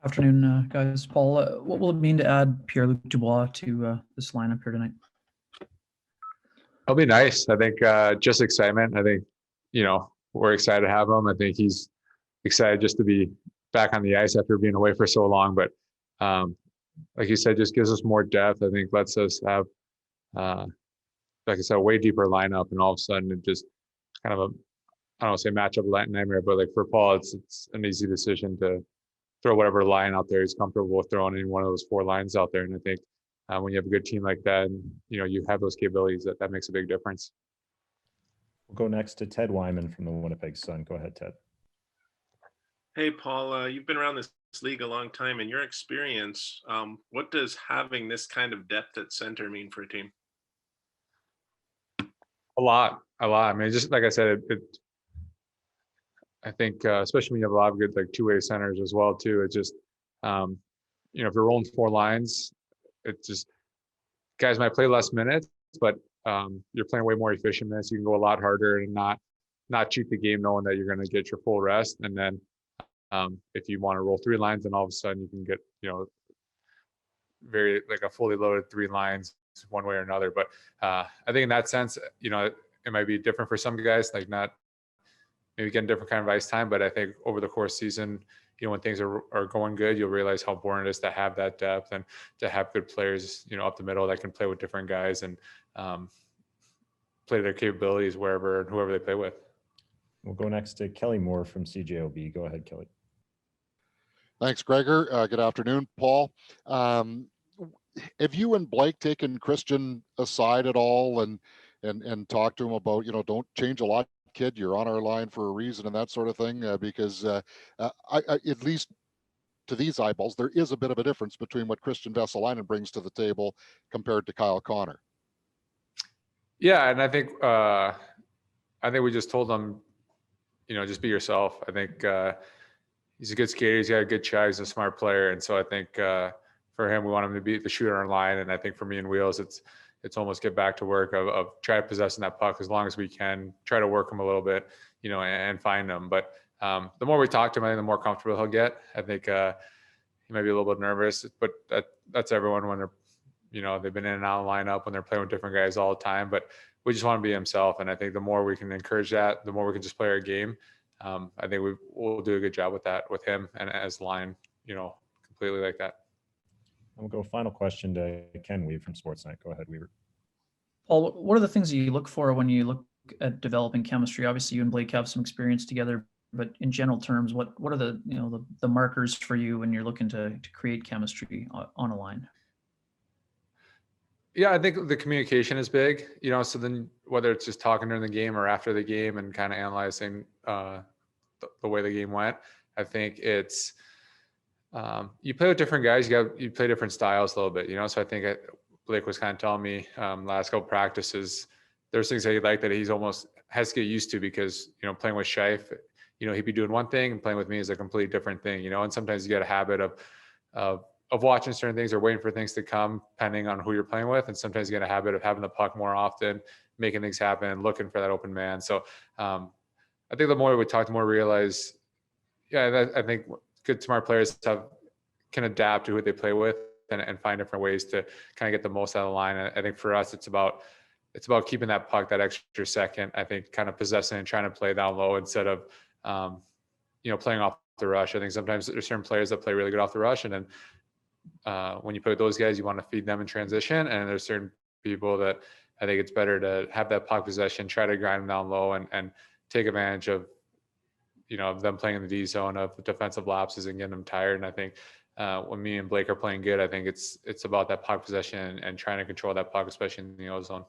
Afternoon, guys. Paul, what will it mean to add Pierre-Luc Dubois to this lineup here tonight? It'll be nice. I think just excitement. I think, we're excited to have him. I think he's excited just to be back on the ice after being away for so long. But like you said, just gives us more depth. I think lets us have, like I said, a way deeper lineup. And all of a sudden it just kind of I don't want to say matchup nightmare, but like for Paul, it's an easy decision to throw whatever line out there he's comfortable with throwing in one of those four lines out there. And I think when you have a good team like that and, you have those capabilities, that makes a big difference. We'll go next to Ted Wyman from the Winnipeg Sun. Go ahead, Ted. Hey, Paul, you've been around this league a long time. In your experience, what does having this kind of depth at center mean for a team? A lot. I mean, just like I said, I think, especially when you have a lot of good like two-way centers as well too. It's just, if you're rolling four lines, it's just guys might play less minutes, but you're playing way more efficient minutes. You can go a lot harder and not cheat the game, knowing that you're going to get your full rest. And then if you want to roll three lines, then all of a sudden you can get very like a fully loaded three lines one way or another. But I think in that sense, it might be different for some guys, like not maybe getting different kind of ice time. But I think over the course of the season, when things are going good, you'll realize how important it is to have that depth and to have good players, up the middle that can play with different guys and play their capabilities wherever and whoever they play with. We'll go next to Kelly Moore from CJOB. Go ahead, Kelly. Thanks, Gregor. Good afternoon, Paul. Have you and Blake taken Christian aside at all and talked to him about, don't change a lot, kid, you're on our line for a reason and that sort of thing? Because I at least to these eyeballs, there is a bit of a difference between what Christian Vesalainen brings to the table compared to Kyle Connor. Yeah, and I think we just told him, just be yourself. I think he's a good skater. He's got a good shot. He's a smart player. And so I think for him, we want him to be the shooter on line. And I think for me and Wheels, it's almost get back to work of try possessing that puck as long as we can, try to work him a little bit, and find him. But the more we talk to him, I think the more comfortable he'll get. I think he might be a little bit nervous, but that's everyone when they're, they've been in and out of the lineup when they're playing with different guys all the time. But we just want to be himself. And I think the more we can encourage that, the more we can just play our game. I think we'll do a good job with that, with him and as line, completely like that. We'll go final question to Ken Weave from Sportsnet. Go ahead, Weaver. Paul, what are the things that you look for when you look at developing chemistry? Obviously, you and Blake have some experience together, but in general terms, what are the the markers for you when you're looking to create chemistry on a line? Yeah, I think the communication is big, so then whether it's just talking during the game or after the game and kind of analyzing the way the game went, I think it's you play with different guys, you play different styles a little bit, so I think Blake was kind of telling me last couple practices, there's things that he liked that he's almost has to get used to because, playing with Scheif, he'd be doing one thing and playing with me is a completely different thing, and sometimes you get a habit of watching certain things or waiting for things to come depending on who you're playing with. And sometimes you get a habit of having the puck more often, making things happen and looking for that open man. So I think the more we talk, the more we realize, I think good, smart players can adapt to who they play with and find different ways to kind of get the most out of the line. And I think for us, it's about keeping that puck that extra second, I think kind of possessing and trying to play down low instead of, playing off the rush. I think sometimes there's certain players that play really good off the rush. And then when you play with those guys, you want to feed them in transition. And there's certain people that I think it's better to have that puck possession, try to grind them down low and take advantage of, them playing in the D zone, of the defensive lapses and getting them tired. And I think when me and Blake are playing good, I think it's about that puck possession and trying to control that puck, especially in the O zone.